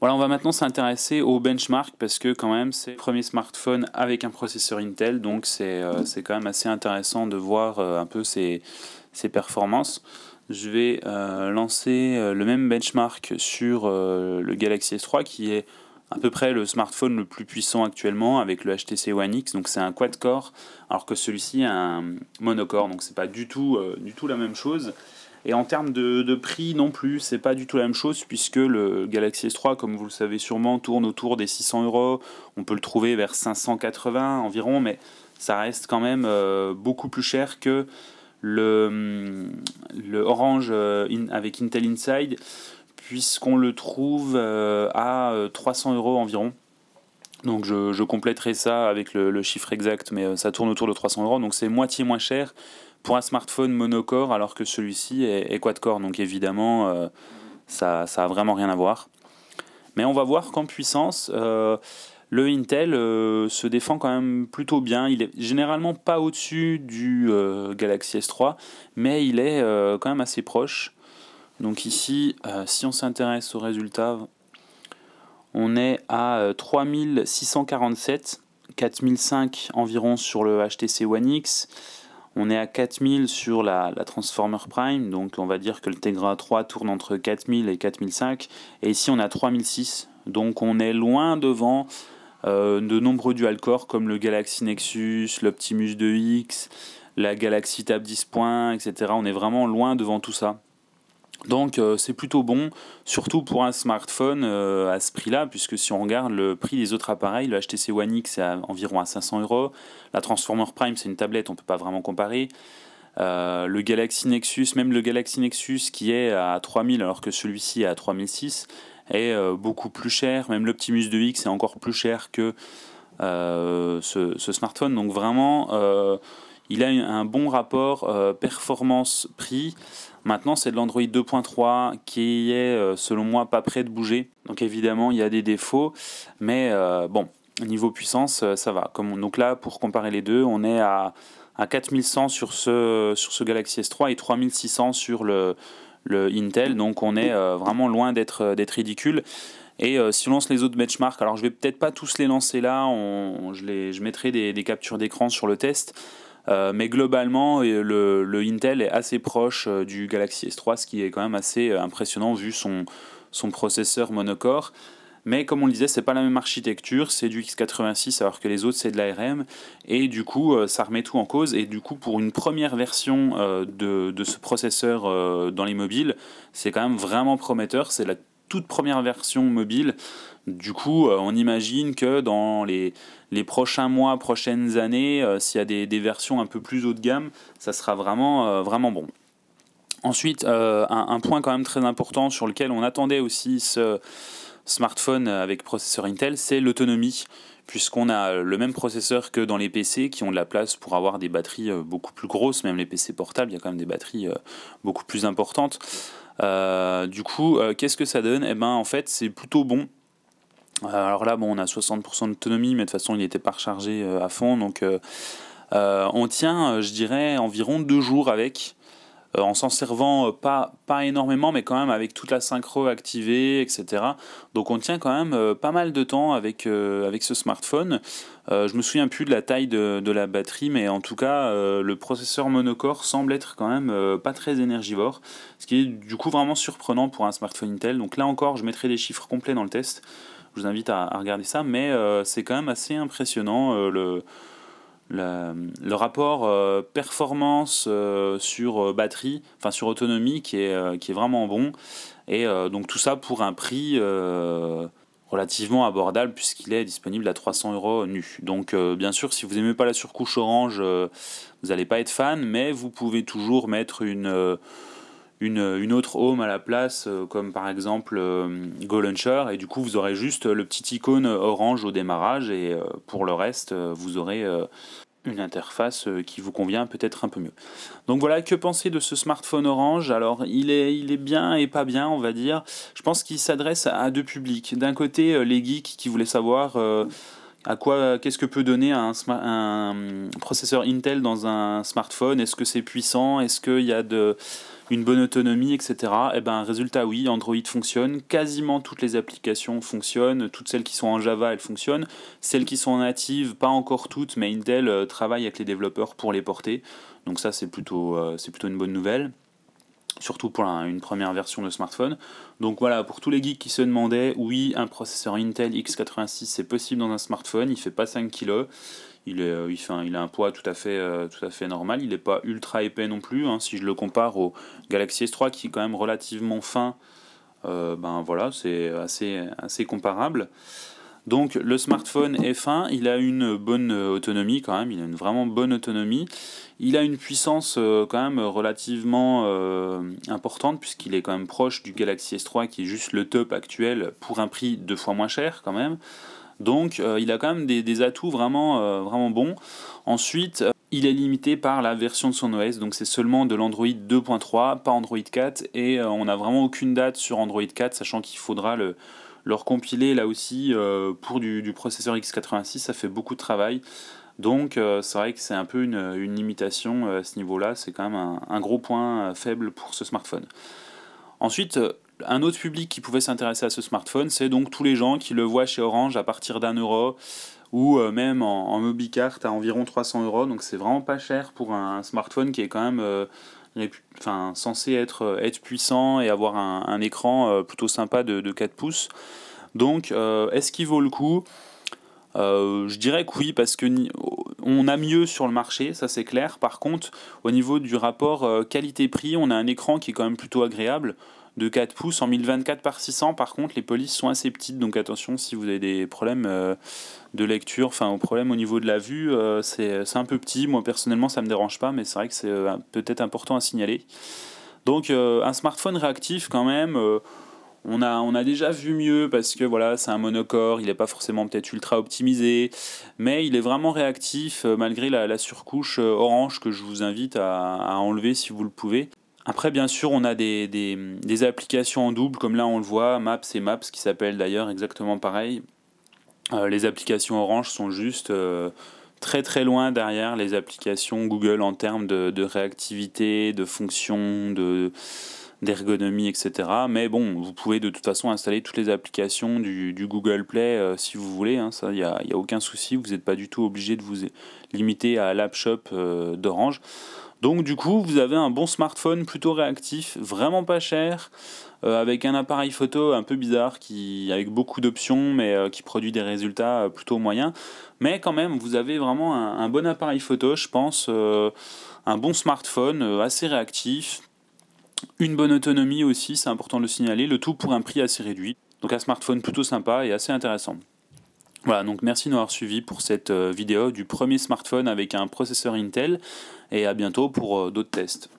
Voilà, on va maintenant s'intéresser au benchmark parce que quand même c'est le premier smartphone avec un processeur Intel, donc c'est quand même assez intéressant de voir un peu ses performances. Je vais lancer le même benchmark sur le Galaxy S3 qui est à peu près le smartphone le plus puissant actuellement avec le HTC One X, donc c'est un quad-core alors que celui-ci a un monocore, donc c'est pas du tout la même chose. Et en termes de prix non plus, c'est pas du tout la même chose puisque le Galaxy S3, comme vous le savez sûrement, tourne autour des 600 euros. On peut le trouver vers 580 environ, mais ça reste quand même beaucoup plus cher que le Orange avec Intel Inside, puisqu'on le trouve à 300 euros environ. Donc je compléterai ça avec le chiffre exact, mais ça tourne autour de 300 euros, donc c'est moitié moins cher pour un smartphone monocore alors que celui-ci est quad-core, donc évidemment ça a vraiment rien à voir. Mais on va voir qu'en puissance, le Intel se défend quand même plutôt bien. Il est généralement pas au-dessus du Galaxy S3, mais il est quand même assez proche. Donc ici, si on s'intéresse aux résultats, on est à 3647, 4005 environ sur le HTC One X. On est à 4000 sur la Transformer Prime, donc on va dire que le Tegra 3 tourne entre 4000 et 4005. Et ici on est à 3006, donc on est loin devant de nombreux dual-core comme le Galaxy Nexus, l'Optimus 2X, la Galaxy Tab 10 Point, etc. On est vraiment loin devant tout ça. Donc c'est plutôt bon, surtout pour un smartphone à ce prix-là, puisque si on regarde le prix des autres appareils, le HTC One X est environ à 500 euros, la Transformer Prime c'est une tablette, on ne peut pas vraiment comparer, le Galaxy Nexus, même le Galaxy Nexus qui est à 3000 alors que celui-ci est à 3006, est beaucoup plus cher, même l'Optimus 2X est encore plus cher que ce smartphone, donc vraiment il a un bon rapport performance-prix. Maintenant, c'est de l'Android 2.3 qui est, selon moi, pas prêt de bouger. Donc évidemment, il y a des défauts, mais bon, niveau puissance, ça va. Donc là, pour comparer les deux, on est à 4100 sur ce Galaxy S3 et 3600 sur le Intel. Donc on est vraiment loin d'être ridicule. Et si on lance les autres benchmarks, alors je vais peut-être pas tous les lancer là, je mettrai des captures d'écran sur le test. Mais globalement, le Intel est assez proche du Galaxy S3, ce qui est quand même assez impressionnant vu son processeur monocore. Mais comme on le disait, c'est pas la même architecture, c'est du x86 alors que les autres c'est de l'ARM, et du coup ça remet tout en cause. Et du coup, pour une première version de ce processeur dans les mobiles, c'est quand même vraiment prometteur. C'est la toute première version mobile. Du coup, on imagine que dans les prochains mois, prochaines années, s'il y a des versions un peu plus haut de gamme, ça sera vraiment bon. Ensuite, un point quand même très important sur lequel on attendait aussi ce smartphone avec processeur Intel, c'est l'autonomie, puisqu'on a le même processeur que dans les PC qui ont de la place pour avoir des batteries beaucoup plus grosses, même les PC portables, il y a quand même des batteries beaucoup plus importantes. Du coup, qu'est-ce que ça donne ? Eh ben, en fait, c'est plutôt bon. Alors là, bon, on a 60% d'autonomie, mais de toute façon, il n'était pas rechargé à fond. Donc, on tient, je dirais, environ 2 jours avec, en s'en servant pas énormément, mais quand même avec toute la synchro activée, etc. Donc, on tient quand même pas mal de temps avec ce smartphone. Je me souviens plus de la taille de la batterie, mais en tout cas, le processeur monocore semble être quand même pas très énergivore, ce qui est du coup vraiment surprenant pour un smartphone Intel. Donc là encore, je mettrai des chiffres complets dans le test. Je vous invite à regarder ça, mais c'est quand même assez impressionnant le rapport performance sur batterie, enfin sur autonomie qui est vraiment bon. Et donc tout ça pour un prix relativement abordable puisqu'il est disponible à 300 euros nu. Donc bien sûr, si vous n'aimez pas la surcouche orange, vous n'allez pas être fan, mais vous pouvez toujours mettre une autre home à la place, comme par exemple Go Launcher, et du coup vous aurez juste le petit icône orange au démarrage, et pour le reste vous aurez une interface qui vous convient peut-être un peu mieux. Donc voilà, que penser de ce smartphone orange ? Alors il est bien et pas bien, on va dire. Je pense qu'il s'adresse à deux publics. D'un côté, les geeks qui voulaient savoir qu'est-ce que peut donner un processeur Intel dans un smartphone. Est-ce que c'est puissant ? Est-ce qu'il y a une bonne autonomie, etc. Et ben résultat oui, Android fonctionne, quasiment toutes les applications fonctionnent, toutes celles qui sont en Java elles fonctionnent, celles qui sont natives, pas encore toutes, mais Intel travaille avec les développeurs pour les porter, donc ça c'est plutôt une bonne nouvelle. Surtout pour une première version de smartphone. Donc voilà, pour tous les geeks qui se demandaient, oui, un processeur Intel x86 c'est possible dans un smartphone, il fait pas 5 kg, il a un poids tout à fait normal, il n'est pas ultra épais non plus, hein, si je le compare au Galaxy S3 qui est quand même relativement fin, ben voilà, c'est assez comparable. Donc le smartphone est fin, il a une bonne autonomie quand même, il a une vraiment bonne autonomie. Il a une puissance quand même relativement importante puisqu'il est quand même proche du Galaxy S3 qui est juste le top actuel pour un prix 2 fois moins cher quand même. Donc il a quand même des atouts vraiment bons. Ensuite, il est limité par la version de son OS, donc c'est seulement de l'Android 2.3, pas Android 4, et on n'a vraiment aucune date sur Android 4, sachant qu'il faudra le recompiler là aussi pour du processeur x86, ça fait beaucoup de travail. Donc c'est vrai que c'est un peu une limitation à ce niveau-là, c'est quand même un gros point faible pour ce smartphone. Ensuite, un autre public qui pouvait s'intéresser à ce smartphone, c'est donc tous les gens qui le voient chez Orange à partir d'1 € ou même en Mobicart à environ 300 €, donc c'est vraiment pas cher pour un smartphone qui est quand même censé être puissant et avoir un écran plutôt sympa de 4 pouces. Donc est-ce qu'il vaut le coup ? Je dirais que oui, parce que on a mieux sur le marché, ça c'est clair. Par contre, au niveau du rapport qualité-prix, on a un écran qui est quand même plutôt agréable, de 4 pouces en 1024 par 600. Par contre, les polices sont assez petites, donc attention si vous avez des problèmes de lecture, enfin, problème au niveau de la vue, c'est un peu petit. Moi personnellement, ça me dérange pas, mais c'est vrai que c'est peut-être important à signaler. Donc, un smartphone réactif quand même. On a déjà vu mieux parce que voilà, c'est un monocore, il n'est pas forcément peut-être ultra optimisé, mais il est vraiment réactif malgré la surcouche orange que je vous invite à enlever si vous le pouvez. Après, bien sûr, on a des applications en double, comme là on le voit, Maps et Maps qui s'appellent d'ailleurs exactement pareil. Les applications orange sont juste très très loin derrière les applications Google en termes de réactivité, de fonction, d'ergonomie, etc. Mais bon, vous pouvez de toute façon installer toutes les applications du Google Play si vous voulez, hein, ça, il n'y a aucun souci, vous n'êtes pas du tout obligé de vous limiter à l'App Shop d'Orange. Donc du coup, vous avez un bon smartphone plutôt réactif, vraiment pas cher, avec un appareil photo un peu bizarre, avec beaucoup d'options, mais qui produit des résultats plutôt moyens. Mais quand même, vous avez vraiment un bon appareil photo, je pense, un bon smartphone assez réactif, une bonne autonomie aussi, c'est important de le signaler, le tout pour un prix assez réduit. Donc un smartphone plutôt sympa et assez intéressant. Voilà, donc merci de m'avoir suivi pour cette vidéo du premier smartphone avec un processeur Intel, et à bientôt pour d'autres tests.